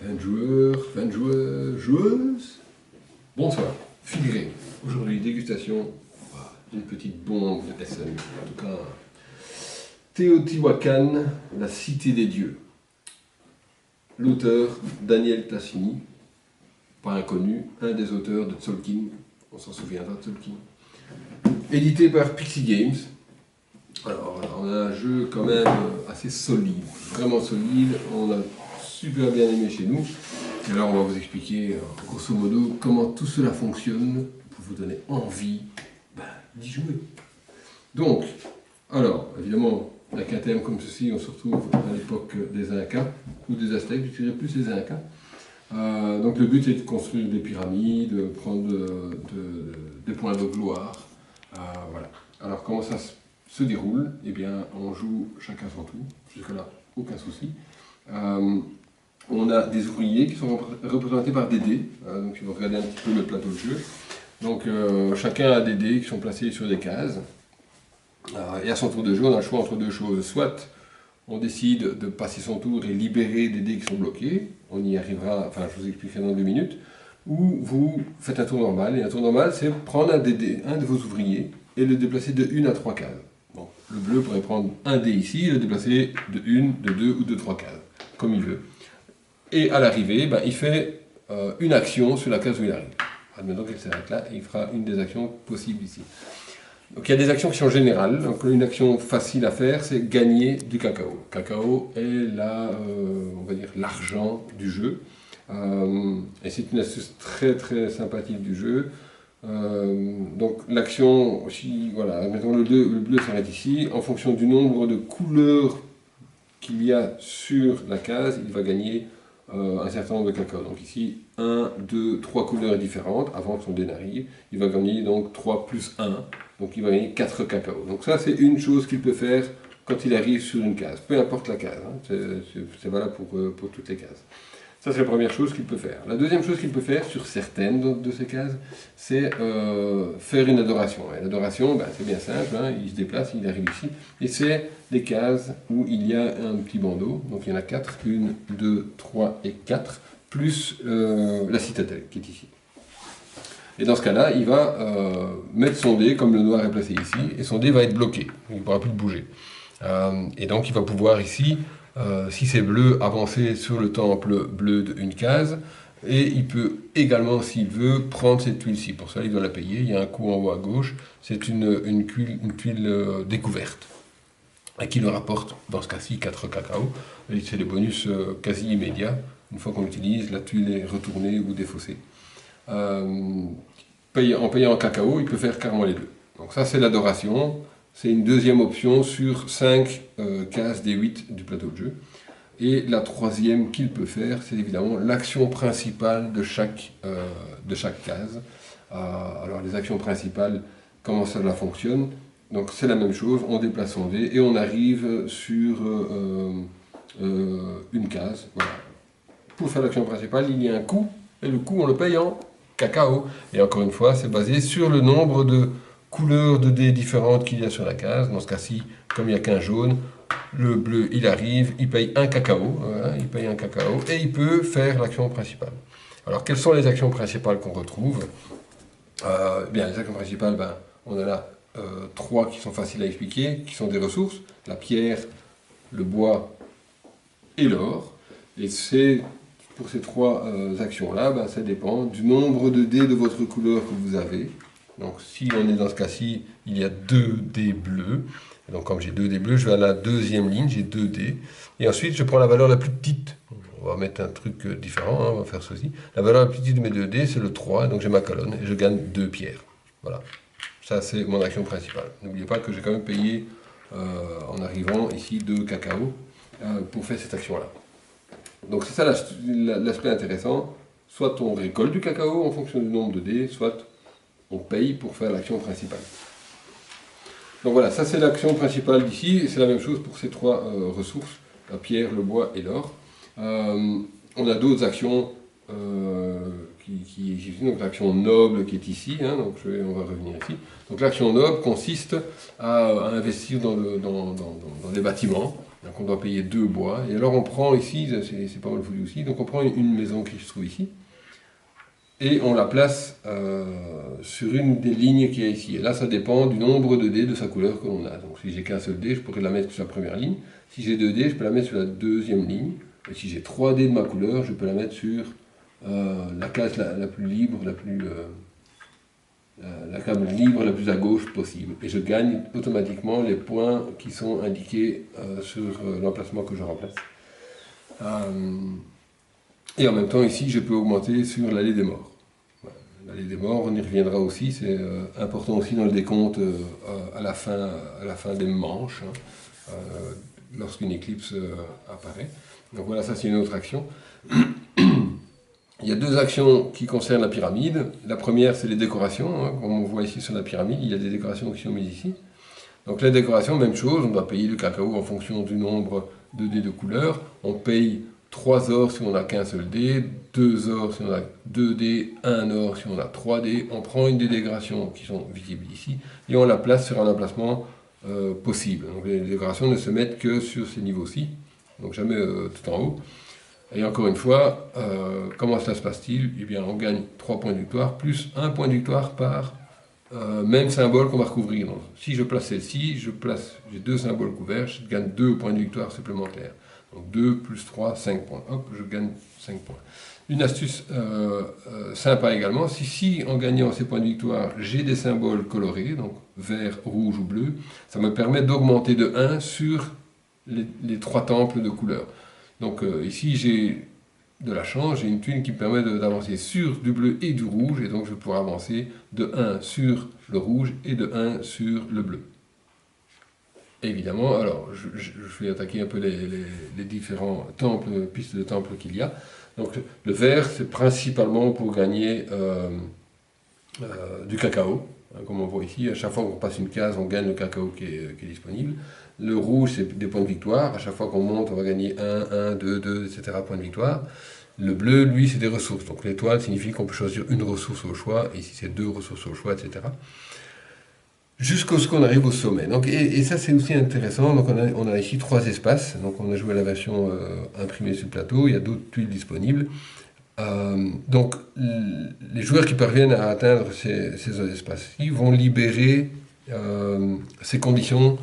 Fin de joueurs, joueuses. Bonsoir, filigré. Aujourd'hui, dégustation d'une petite bombe de Essen. En tout cas, Teotihuacan, la cité des dieux. L'auteur, Daniel Tascini, pas inconnu, un des auteurs de Tzolk'in, on s'en souviendra de Tzolk'in. Édité par Pixie Games. Alors, on a un jeu quand même assez solide, vraiment solide, on a super bien aimé chez nous. Et alors on va vous expliquer grosso modo comment tout cela fonctionne pour vous donner envie d'y jouer. Donc, alors évidemment, avec un thème comme ceci, on se retrouve à l'époque des Incas ou des Aztèques, je dirais plus les Incas. Donc le but est de construire des pyramides, de prendre des points de gloire. Voilà. Alors comment ça se déroule? Eh bien, on joue chacun son tour, jusque-là, aucun souci. On a des ouvriers qui sont représentés par des dés, donc ils vont regarder un petit peu le plateau de jeu. Donc chacun a des dés qui sont placés sur des cases. Et à son tour de jeu, on a le choix entre deux choses. Soit on décide de passer son tour et libérer des dés qui sont bloqués, on y arrivera, enfin je vous expliquerai dans 2 minutes, ou vous faites un tour normal, et un tour normal c'est prendre un de vos ouvriers, et le déplacer de 1 à 3 cases. Bon, le bleu pourrait prendre un dé ici, et le déplacer de 1, de 2 ou de 3 cases, comme il veut. Et à l'arrivée, il fait une action sur la case où il arrive. Admettons qu'il s'arrête là, et il fera une des actions possibles ici. Donc il y a des actions qui sont générales. Donc une action facile à faire, c'est gagner du cacao. Le cacao est on va dire, l'argent du jeu. Et c'est une astuce très très sympathique du jeu. Donc l'action aussi, voilà, mettons le bleu s'arrête ici. En fonction du nombre de couleurs qu'il y a sur la case, il va gagner un certain nombre de cacao. Donc ici, 1, 2, 3 couleurs différentes avant que son dé n'arrive. Il va gagner donc 3 plus 1. Donc il va gagner 4 cacao. Donc ça c'est une chose qu'il peut faire quand il arrive sur une case. Peu importe la case, hein. C'est valable pour toutes les cases. Ça c'est la première chose qu'il peut faire. La deuxième chose qu'il peut faire sur certaines de ces cases, c'est faire une adoration. Et l'adoration, c'est bien simple, hein. Il se déplace, il arrive ici. Et c'est des cases où il y a un petit bandeau. Donc il y en a 4, 1, 2, 3 et 4, plus la citadelle qui est ici. Et dans ce cas-là, il va mettre son dé, comme le noir est placé ici, et son dé va être bloqué, il ne pourra plus le bouger. Et donc il va pouvoir ici, si c'est bleu, avancer sur le temple bleu d'une case, et il peut également, s'il veut, prendre cette tuile-ci. Pour ça, il doit la payer, il y a un coup en haut à gauche, c'est une tuile découverte, et qui lui rapporte, dans ce cas-ci, 4 cacao, et c'est des bonus quasi immédiats. Une fois qu'on l'utilise, la tuile est retournée ou défaussée. En payant en cacao, il peut faire carrément les deux. Donc ça c'est l'adoration, c'est une deuxième option sur 5 cases des 8 du plateau de jeu. Et la troisième qu'il peut faire, c'est évidemment l'action principale de chaque case. Alors les actions principales, comment cela fonctionne? Donc c'est la même chose, on déplace son dé et on arrive sur une case. Voilà. Pour faire l'action principale, il y a un coût, et le coût on le paye en cacao. Et encore une fois, c'est basé sur le nombre de couleurs de dés différentes qu'il y a sur la case. Dans ce cas-ci, comme il n'y a qu'un jaune, le bleu, il arrive, il paye un cacao, voilà, il paye un cacao, et il peut faire l'action principale. Alors, quelles sont les actions principales qu'on retrouve? Bien, les actions principales, on en a 3 qui sont faciles à expliquer, qui sont des ressources, la pierre, le bois et l'or. Et c'est pour ces 3 actions-là, ça dépend du nombre de dés de votre couleur que vous avez. Donc si on est dans ce cas-ci, il y a 2 dés bleus. Et donc comme j'ai 2 dés bleus, je vais à la deuxième ligne, j'ai 2 dés. Et ensuite, je prends la valeur la plus petite. On va mettre un truc différent, hein, on va faire ceci. La valeur la plus petite de mes 2 dés, c'est le 3, donc j'ai ma colonne, et je gagne 2 pierres. Voilà. Ça, c'est mon action principale. N'oubliez pas que j'ai quand même payé, en arrivant ici, 2 cacao pour faire cette action-là. Donc c'est ça l'aspect intéressant, soit on récolte du cacao en fonction du nombre de dés, soit on paye pour faire l'action principale. Donc voilà, ça c'est l'action principale d'ici, et c'est la même chose pour ces 3 ressources, la pierre, le bois et l'or. On a d'autres actions qui existent, donc l'action noble qui est ici, hein, donc on va revenir ici. Donc l'action noble consiste à investir dans les bâtiments. Donc on doit payer 2 bois. Et alors on prend ici, c'est pas mal foutu aussi, donc on prend une maison qui se trouve ici, et on la place sur une des lignes qu'il y a ici. Et là, ça dépend du nombre de dés de sa couleur que l'on a. Donc si j'ai qu'un seul dé, je pourrais la mettre sur la première ligne. Si j'ai 2 dés, je peux la mettre sur la deuxième ligne. Et si j'ai 3 dés de ma couleur, je peux la mettre sur la case la plus libre, la case libre la plus à gauche possible. Et je gagne automatiquement les points qui sont indiqués sur l'emplacement que je remplace. Et en même temps, ici, je peux augmenter sur l'allée des morts. Voilà. L'allée des morts, on y reviendra aussi, c'est important aussi dans le décompte à la fin des manches, hein, lorsqu'une éclipse apparaît. Donc voilà, ça c'est une autre action. Il y a 2 actions qui concernent la pyramide. La première, c'est les décorations, hein, comme on voit ici sur la pyramide, il y a des décorations qui sont mises ici. Donc les décorations, même chose, on doit payer le cacao en fonction du nombre de dés de couleur. On paye 3 ors si on n'a qu'un seul dé, 2 ors si on a 2 dés, 1 or si on a 3 dés. On prend une des décorations qui sont visibles ici et on la place sur un emplacement possible. Donc les décorations ne se mettent que sur ces niveaux-ci, donc jamais tout en haut. Et encore une fois, comment ça se passe-t-il? Eh bien, on gagne 3 points de victoire, plus 1 point de victoire par même symbole qu'on va recouvrir. Donc, si je place celle-ci, j'ai 2 symboles couverts, je gagne 2 points de victoire supplémentaires. Donc 2 plus 3, 5 points. Hop, je gagne 5 points. Une astuce sympa également, si en gagnant ces points de victoire, j'ai des symboles colorés, donc vert, rouge ou bleu, ça me permet d'augmenter de 1 sur les 3 temples de couleur. Donc ici, j'ai de la chance, j'ai une tuile qui me permet d'avancer sur du bleu et du rouge, et donc je pourrai avancer de 1 sur le rouge et de 1 sur le bleu. Évidemment, alors je vais attaquer un peu les différents temples, pistes de temples qu'il y a. Donc le vert, c'est principalement pour gagner du cacao. Comme on voit ici, à chaque fois qu'on passe une case, on gagne le cacao qui est disponible. Le rouge, c'est des points de victoire. À chaque fois qu'on monte, on va gagner 1, 2, 2, etc. points de victoire. Le bleu, lui, c'est des ressources. Donc l'étoile signifie qu'on peut choisir une ressource au choix. Et ici, c'est 2 ressources au choix, etc. Jusqu'à ce qu'on arrive au sommet. Donc, et ça, c'est aussi intéressant. Donc on a ici 3 espaces. Donc on a joué la version imprimée sur le plateau. Il y a d'autres tuiles disponibles. Donc, les joueurs qui parviennent à atteindre ces espaces-ci vont libérer ces conditions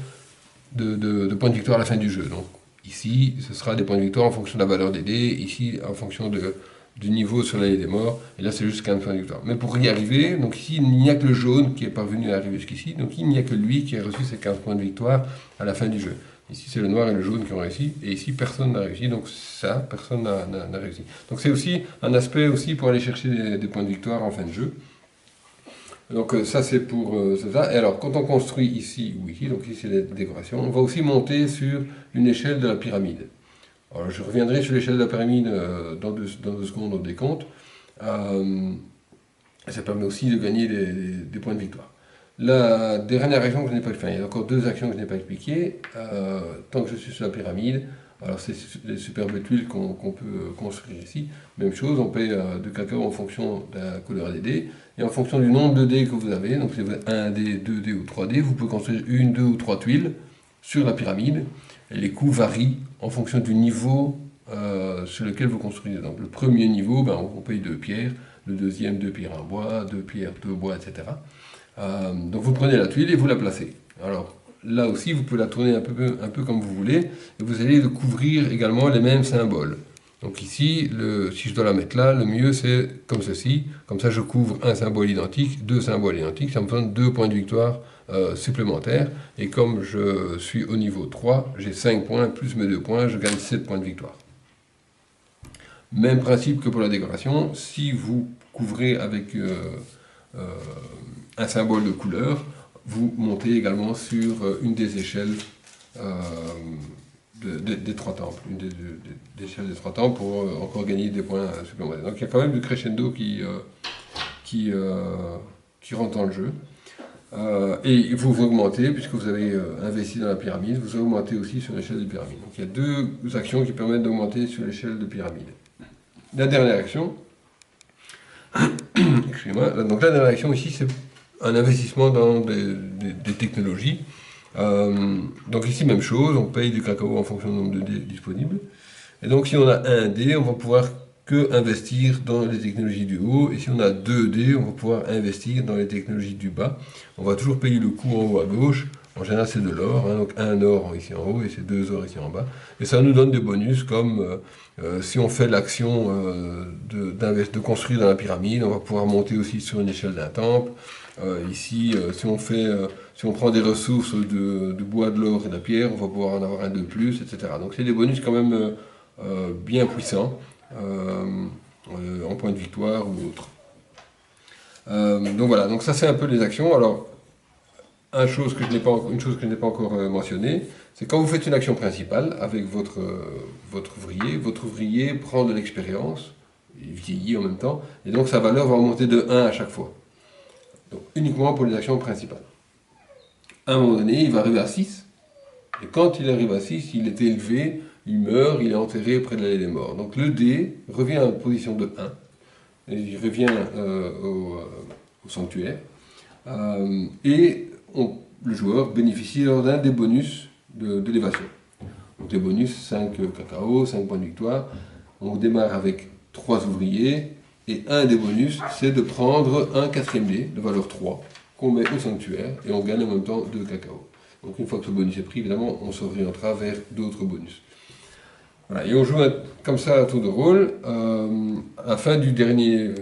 de points de victoire à la fin du jeu. Donc, ici, ce sera des points de victoire en fonction de la valeur des dés, ici, en fonction du niveau sur l'allée des morts, et là, c'est juste 15 points de victoire. Mais pour y arriver, donc ici, il n'y a que le jaune qui est parvenu à arriver jusqu'ici, donc il n'y a que lui qui a reçu ces 15 points de victoire à la fin du jeu. Ici, c'est le noir et le jaune qui ont réussi, et ici, personne n'a réussi, donc ça, personne n'a réussi. Donc c'est aussi un aspect aussi pour aller chercher des points de victoire en fin de jeu. Donc ça, c'est pour ça. Et alors, quand on construit ici ou ici, donc ici, c'est les décorations, on va aussi monter sur une échelle de la pyramide. Alors, je reviendrai sur l'échelle de la pyramide dans deux secondes au décompte. Ça permet aussi de gagner des points de victoire. La dernière action que je n'ai pas expliquée, il y a encore 2 actions que je n'ai pas expliquées. Tant que je suis sur la pyramide, alors c'est les superbes tuiles qu'on peut construire ici. Même chose, on paye de cacao en fonction de la couleur des dés. Et en fonction du nombre de dés que vous avez, donc si vous avez 1 dé, 2 dés ou 3 dés, vous pouvez construire 1, 2 ou 3 tuiles sur la pyramide. Et les coûts varient en fonction du niveau sur lequel vous construisez. Donc le premier niveau, on paye 2 pierres. Le deuxième, 2 pierres en bois, 2 pierres, 2 bois, etc. Donc vous prenez la tuile et vous la placez. Alors là aussi, vous pouvez la tourner un peu comme vous voulez, et vous allez couvrir également les mêmes symboles. Donc ici, si je dois la mettre là, le mieux c'est comme ceci. Comme ça, je couvre un symbole identique, 2 symboles identiques, ça me donne 2 points de victoire supplémentaires. Et comme je suis au niveau 3, j'ai 5 points, plus mes 2 points, je gagne 7 points de victoire. Même principe que pour la décoration, si vous couvrez avec un symbole de couleur, vous montez également sur une des échelles des 3 temples, une des échelles des 3 temples pour encore gagner des points supplémentaires. Donc il y a quand même du crescendo qui rentre dans le jeu. Et vous augmentez, puisque vous avez investi dans la pyramide, vous augmentez aussi sur l'échelle de pyramide. Donc il y a 2 actions qui permettent d'augmenter sur l'échelle de pyramide. La dernière action, excusez-moi, donc la dernière action ici, c'est un investissement dans des technologies. Donc ici, même chose, on paye du cacao en fonction du nombre de dés disponibles. Et donc si on a un dé, on va pouvoir que investir dans les technologies du haut, et si on a 2 dés, on va pouvoir investir dans les technologies du bas. On va toujours payer le coût en haut à gauche. En général, c'est de l'or, hein, donc 1 or ici en haut et c'est 2 or ici en bas. Et ça nous donne des bonus comme si on fait l'action de construire dans la pyramide, on va pouvoir monter aussi sur une échelle d'un temple. Ici, si on prend des ressources de bois, de l'or et de la pierre, on va pouvoir en avoir un de plus, etc. Donc c'est des bonus quand même bien puissants en point de victoire ou autre. Donc voilà, donc ça c'est un peu les actions. Alors, une chose que je n'ai pas encore mentionnée, c'est quand vous faites une action principale avec votre ouvrier prend de l'expérience, il vieillit en même temps, et donc sa valeur va augmenter de 1 à chaque fois. Donc uniquement pour les actions principales. À un moment donné, il va arriver à 6, et quand il arrive à 6, il est élevé, il meurt, il est enterré près de l'allée des morts. Donc le dé revient à une position de 1, et il revient au sanctuaire, et le joueur bénéficie d'un des bonus d'élévation. Donc les bonus, 5 cacao, 5 points de victoire. On démarre avec 3 ouvriers, et un des bonus, c'est de prendre un 4e dé de valeur 3, qu'on met au sanctuaire, et on gagne en même temps 2 cacao. Donc une fois que ce bonus est pris, évidemment, on s'orientera vers d'autres bonus. Voilà, et on joue comme ça à tour de rôle. À la fin du dernier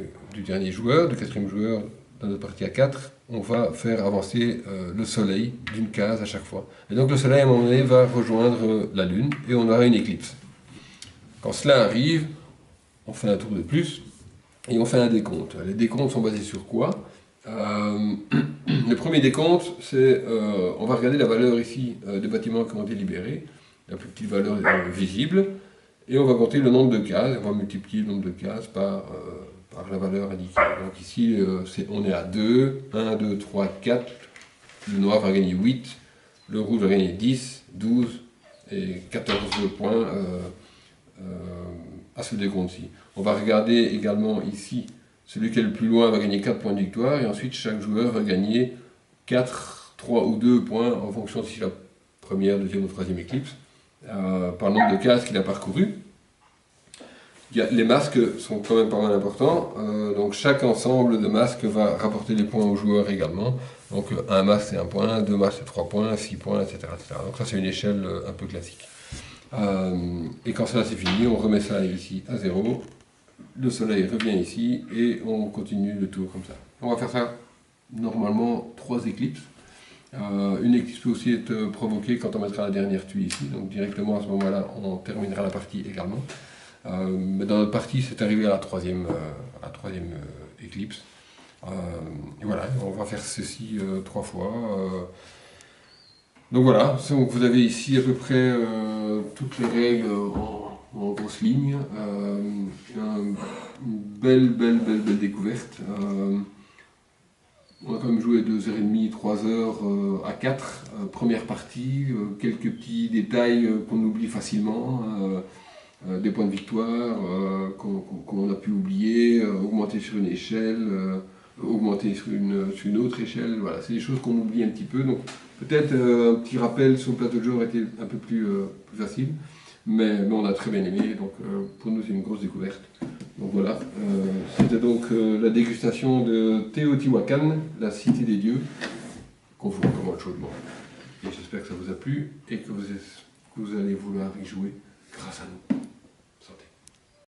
joueur, du 4e joueur, dans notre partie à 4, on va faire avancer le soleil d'une case à chaque fois. Et donc le soleil, à un moment donné, va rejoindre la lune, et on aura une éclipse. Quand cela arrive, on fait un tour de plus, et on fait un décompte. Les décomptes sont basés sur quoi? Le premier décompte, c'est, on va regarder la valeur ici des bâtiments qui ont été libérés, la plus petite valeur visible, et on va compter le nombre de cases, on va multiplier le nombre de cases par la valeur indiquée. Donc ici, on est à 2, 1, 2, 3, 4, le noir va gagner 8, le rouge va gagner 10, 12 et 14 points à ce décompte-ci. On va regarder également ici, celui qui est le plus loin va gagner 4 points de victoire, et ensuite chaque joueur va gagner 4, 3 ou 2 points en fonction de si la première, deuxième ou troisième éclipse, par le nombre de cases qu'il a parcouru. Les masques sont quand même pas mal importants, donc chaque ensemble de masques va rapporter des points aux joueurs également. Donc un masque c'est 1 point, 2 masques c'est 3 points, 6 points, etc., etc. Donc ça c'est une échelle un peu classique. Et quand cela c'est fini, on remet ça ici à 0, le soleil revient ici et on continue le tour comme ça. On va faire ça normalement 3 éclipses. Une éclipse peut aussi être provoquée quand on mettra la dernière tuile ici, donc directement à ce moment-là on terminera la partie également. Mais dans notre partie c'est arrivé à la troisième éclipse. Et voilà, on va faire ceci 3 fois. Donc voilà, donc vous avez ici à peu près toutes les règles en grosses lignes. Une belle découverte. On a quand même joué 2h30, 3h à 4. Première partie, quelques petits détails qu'on oublie facilement. Des points de victoire qu'on a pu oublier, augmenter sur une échelle, augmenter sur une autre échelle. Voilà, c'est des choses qu'on oublie un petit peu. Donc peut-être un petit rappel sur le plateau de jeu aurait été un peu plus facile, mais on a très bien aimé. Donc pour nous c'est une grosse découverte. Donc voilà, c'était donc la dégustation de Teotihuacan, la cité des dieux, qu'on vous recommande chaudement. Et j'espère que ça vous a plu et que vous allez vouloir y jouer grâce à nous.